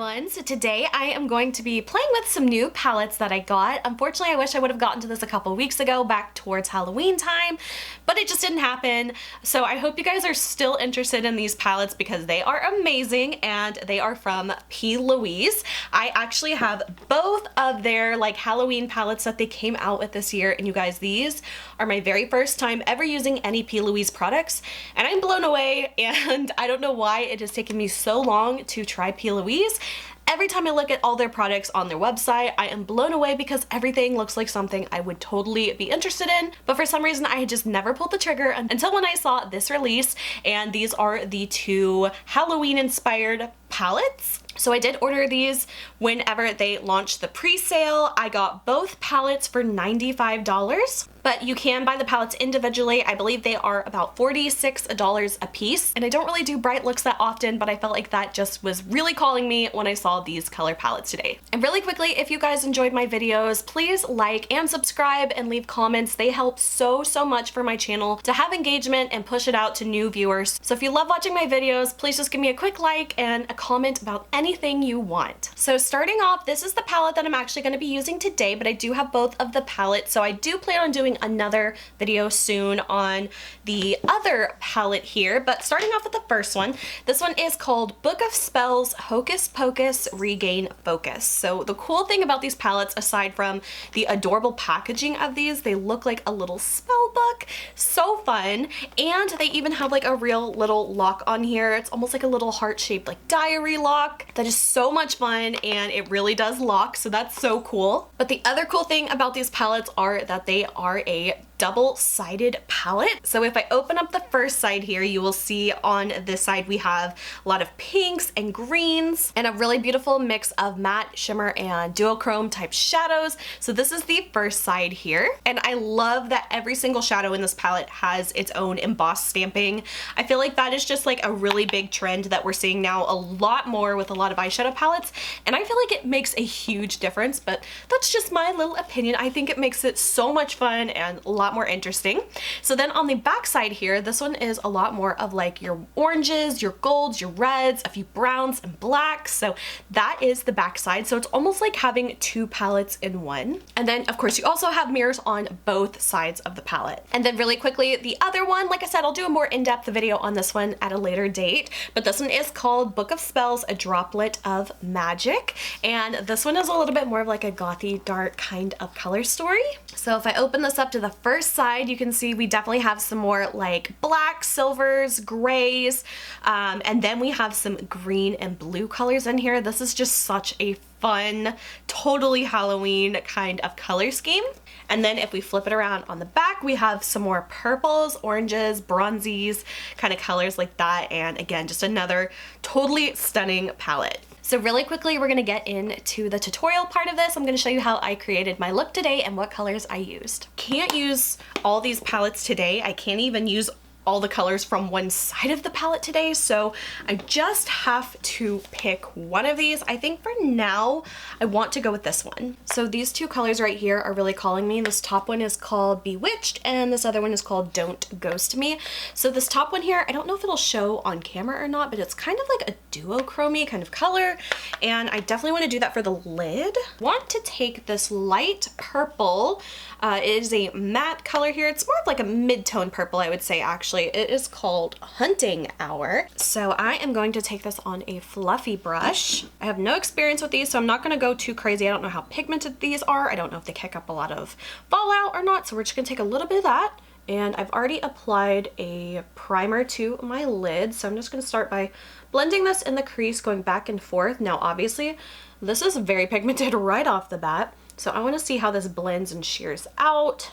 everyone. So today I am going to be playing with some new palettes that I got. Unfortunately, I wish I would have gotten to this a couple weeks ago, back towards Halloween time, but it just didn't happen. So I hope you guys are still interested in these palettes because they are amazing and they are from P. Louise. I actually have both of their like Halloween palettes that they came out with this year, and you guys, these are my very first time ever using any P. Louise products, and I'm blown away, and I don't know why it has taken me so long to try P. Louise. Every time I look at all their products on their website, I am blown away because everything looks like something I would totally be interested in, but for some reason I had just never pulled the trigger until when I saw this release, and these are the two Halloween inspired palettes. So I did order these whenever they launched the pre-sale. I got both palettes for $95, but you can buy the palettes individually. I believe they are about $46 a piece. And I don't really do bright looks that often, but I felt like that just was really calling me when I saw these color palettes today. And really quickly, if you guys enjoyed my videos, please like and subscribe and leave comments. They help so much for my channel to have engagement and push it out to new viewers. So if you love watching my videos, please just give me a quick like and a comment about anything you want. So starting off, this is the palette that I'm actually going to be using today, but I do have both of the palettes, so I do plan on doing another video soon on the other palette here. But starting off with the first one, this one is called Book of Spells Hocus Pocus Regain Focus. So the cool thing about these palettes, aside from the adorable packaging of these, they look like a little spell book. So fun. And they even have like a real little lock on here. It's almost like a little heart-shaped like diary lock. That is so much fun, and it really does lock, so that's so cool. But the other cool thing about these palettes are that they are a double-sided palette. So if I open up the first side here, you will see on this side we have a lot of pinks and greens and a really beautiful mix of matte, shimmer, and duochrome type shadows. So this is the first side here, and I love that every single shadow in this palette has its own embossed stamping. I feel like that is just like a really big trend that we're seeing now a lot more with a lot of eyeshadow palettes, and I feel like it makes a huge difference, but that's just my little opinion. I think it makes it so much fun and a lot more interesting. So then on the back side here, this one is a lot more of like your oranges, your golds, your reds, a few browns and blacks. So that is the back side. So it's almost like having two palettes in one. And then of course you also have mirrors on both sides of the palette. And then really quickly, the other one, like I said, I'll do a more in-depth video on this one at a later date, but this one is called Book of Spells, a Droplet of Magic. And this one is a little bit more of like a gothy, dark kind of color story. So if I open this up to the first side, you can see we definitely have some more like black, silvers, grays, and then we have some green and blue colors in here. This is just such a fun, totally Halloween kind of color scheme. And then if we flip it around on the back, we have some more purples, oranges, bronzies kind of colors like that. And again, just another totally stunning palette. So really quickly, we're gonna get into the tutorial part of this. I'm gonna show you how I created my look today and what colors I used. Can't use all these palettes today. I can't even use all the colors from one side of the palette today, so I just have to pick one of these. I think for now I want to go with this one. So these two colors right here are really calling me. This top one is called Bewitched and this other one is called Don't Ghost Me. So this top one here, I don't know if it'll show on camera or not, but it's kind of like a duochrome kind of color, and I definitely want to do that for the lid. Want to take this light purple. It is a matte color here. It's more of like a mid-tone purple, I would say. Actually, it is called Hunting Hour. So I am going to take this on a fluffy brush. I have no experience with these, so I'm not going to go too crazy. I don't know how pigmented these are. I don't know if they kick up a lot of fallout or not, so we're just going to take a little bit of that. And I've already applied a primer to my lid, so I'm just going to start by blending this in the crease, going back and forth. Now obviously this is very pigmented right off the bat, so I want to see how this blends and shears out.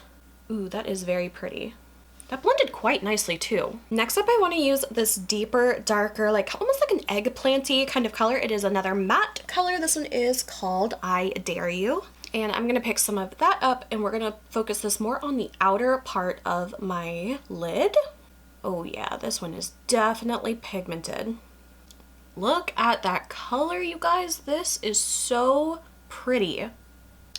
Ooh, that is very pretty. That blended quite nicely too. Next up, I want to use this deeper, darker, like almost like an eggplant-y kind of color. It is another matte color. This one is called I Dare You. And I'm gonna pick some of that up and we're gonna focus this more on the outer part of my lid. Oh yeah, this one is definitely pigmented. Look at that color, you guys. This is so pretty.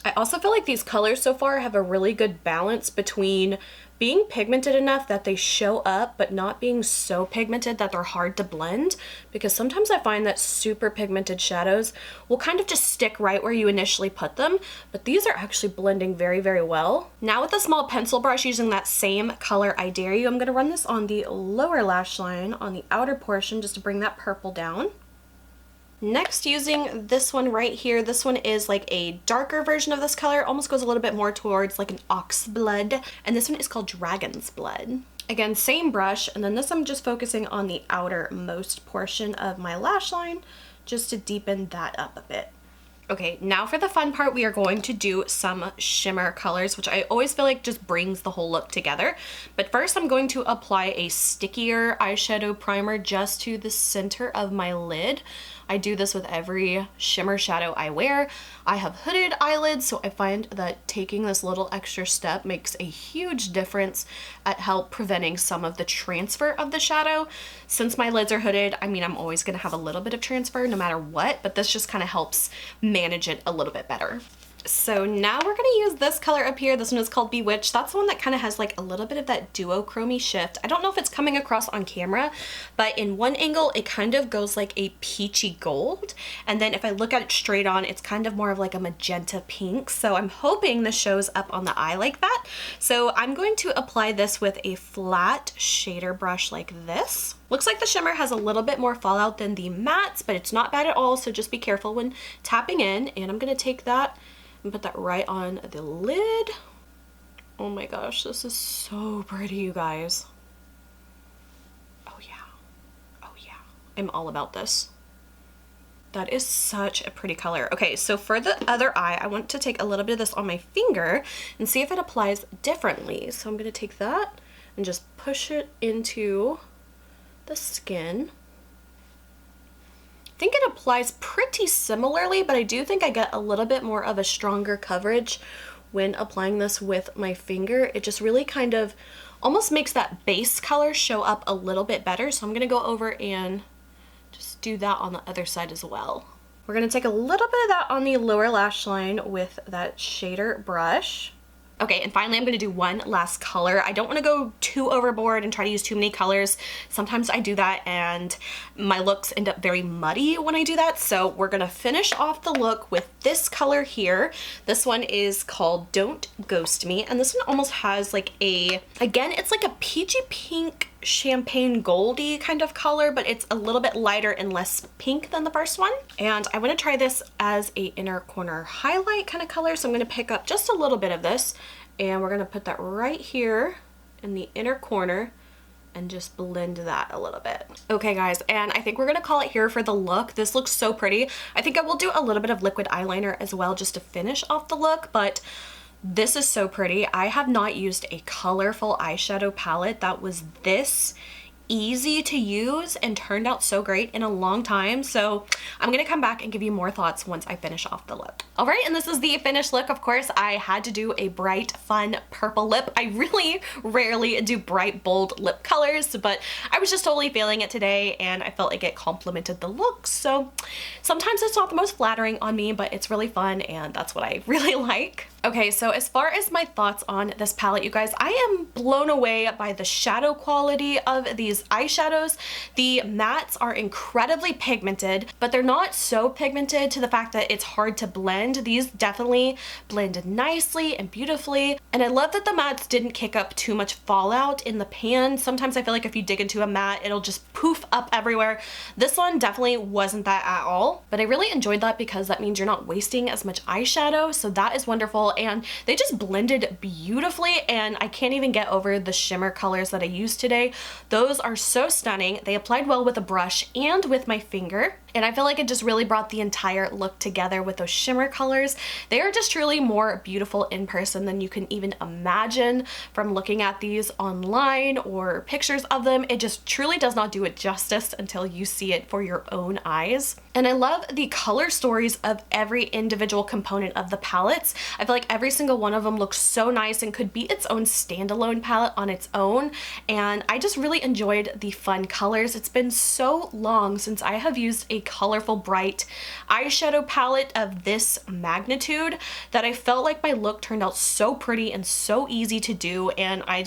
I also feel like these colors so far have a really good balance between being pigmented enough that they show up, but not being so pigmented that they're hard to blend, because sometimes I find that super pigmented shadows will kind of just stick right where you initially put them, but these are actually blending very, very well. Now with a small pencil brush using that same color I Dare You, I'm gonna run this on the lower lash line on the outer portion just to bring that purple down. Next, using this one right here, this one is like a darker version of this color, almost goes a little bit more towards like an ox blood, and this one is called Dragon's Blood. Again, same brush, and then this I'm just focusing on the outermost portion of my lash line just to deepen that up a bit. Okay, now for the fun part, we are going to do some shimmer colors, which I always feel like just brings the whole look together. But first I'm going to apply a stickier eyeshadow primer just to the center of my lid. I do this with every shimmer shadow I wear. I have hooded eyelids, so I find that taking this little extra step makes a huge difference at help preventing some of the transfer of the shadow. Since my lids are hooded, I mean, I'm always gonna have a little bit of transfer no matter what, but this just kind of helps manage it a little bit better. So now we're gonna use this color up here. This one is called Bewitched. That's the one that kind of has like a little bit of that duochrome shift. I don't know if it's coming across on camera, but in one angle it kind of goes like a peachy gold, and then if I look at it straight on, it's kind of more of like a magenta pink. So I'm hoping this shows up on the eye like that. So I'm going to apply this with a flat shader brush like this. Looks like the shimmer has a little bit more fallout than the mattes, but it's not bad at all, so just be careful when tapping in. And I'm gonna take that and put that right on the lid. Oh my gosh, this is so pretty, you guys. Oh yeah, oh yeah, I'm all about this. That is such a pretty color. Okay, so for the other eye, I want to take a little bit of this on my finger and see if it applies differently. So I'm gonna take that and just push it into the skin. I think it applies pretty similarly, but I do think I get a little bit more of a stronger coverage when applying this with my finger. It just really kind of almost makes that base color show up a little bit better. So I'm gonna go over and just do that on the other side as well. We're gonna take a little bit of that on the lower lash line with that shader brush. Okay, and finally I'm gonna do one last color. I don't wanna go too overboard and try to use too many colors. Sometimes I do that and my looks end up very muddy when I do that. So we're gonna finish off the look with this color here. This one is called Don't Ghost Me. And this one almost has like a, again, it's like a peachy pink champagne goldy kind of color, but it's a little bit lighter and less pink than the first one. And I want to try this as a inner corner highlight kind of color, so I'm going to pick up just a little bit of this and we're going to put that right here in the inner corner and just blend that a little bit. Okay guys, and I think we're gonna call it here for the look. This looks so pretty. I think I will do a little bit of liquid eyeliner as well just to finish off the look, but this is so pretty. I have not used a colorful eyeshadow palette that was this easy to use and turned out so great in a long time. So I'm gonna come back and give you more thoughts once I finish off the look. All right, and this is the finished look. Of course, I had to do a bright, fun purple lip. I really rarely do bright, bold lip colors, but I was just totally feeling it today and I felt like it complemented the look. So sometimes it's not the most flattering on me, but it's really fun and that's what I really like. Okay, so as far as my thoughts on this palette, you guys, I am blown away by the shadow quality of these eyeshadows. The mattes are incredibly pigmented, but they're not so pigmented to the fact that it's hard to blend. These definitely blend nicely and beautifully. And I love that the mattes didn't kick up too much fallout in the pan. Sometimes I feel like if you dig into a matte, it'll just poof up everywhere. This one definitely wasn't that at all, but I really enjoyed that because that means you're not wasting as much eyeshadow. So that is wonderful. And they just blended beautifully, and I can't even get over the shimmer colors that I used today. Those are so stunning. They applied well with a brush and with my finger, and I feel like it just really brought the entire look together with those shimmer colors. They are just truly more beautiful in person than you can even imagine from looking at these online or pictures of them. It just truly does not do it justice until you see it for your own eyes. And I love the color stories of every individual component of the palettes. I feel like every single one of them looks so nice and could be its own standalone palette on its own. And I just really enjoyed the fun colors. It's been so long since I have used a colorful, bright eyeshadow palette of this magnitude that I felt like my look turned out so pretty and so easy to do, and I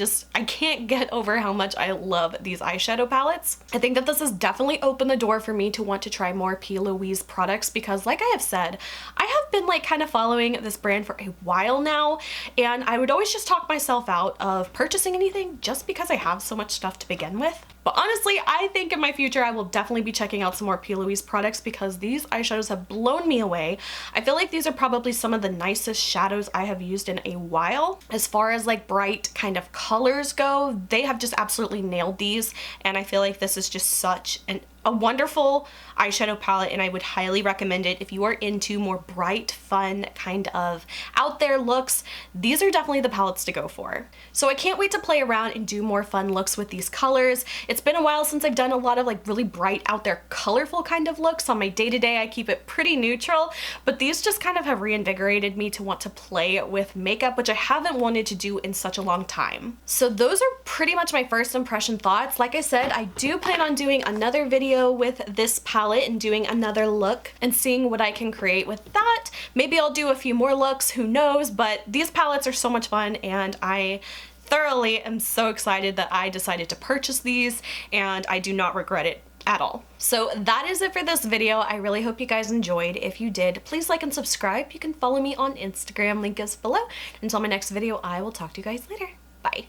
can't get over how much I love these eyeshadow palettes. I think that this has definitely opened the door for me to want to try more P. Louise products because, like I have said, I have been like kind of following this brand for a while now, and I would always just talk myself out of purchasing anything just because I have so much stuff to begin with. But honestly, I think in my future I will definitely be checking out some more P. Louise products because these eyeshadows have blown me away. I feel like these are probably some of the nicest shadows I have used in a while. As far as like bright kind of colors go, they have just absolutely nailed these, and I feel like this is just such a wonderful eyeshadow palette, and I would highly recommend it if you are into more bright, fun, kind of out there looks. These are definitely the palettes to go for. So I can't wait to play around and do more fun looks with these colors. It's been a while since I've done a lot of like really bright, out there, colorful kind of looks. On my day-to-day, I keep it pretty neutral, but these just kind of have reinvigorated me to want to play with makeup, which I haven't wanted to do in such a long time. So those are pretty much my first impression thoughts. Like I said, I do plan on doing another video with this palette and doing another look and seeing what I can create with that. Maybe I'll do a few more looks, who knows, but these palettes are so much fun, and I thoroughly am so excited that I decided to purchase these, and I do not regret it at all. So that is it for this video. I really hope you guys enjoyed. If you did, please like and subscribe. You can follow me on Instagram, link is below. Until my next video, I will talk to you guys later. Bye.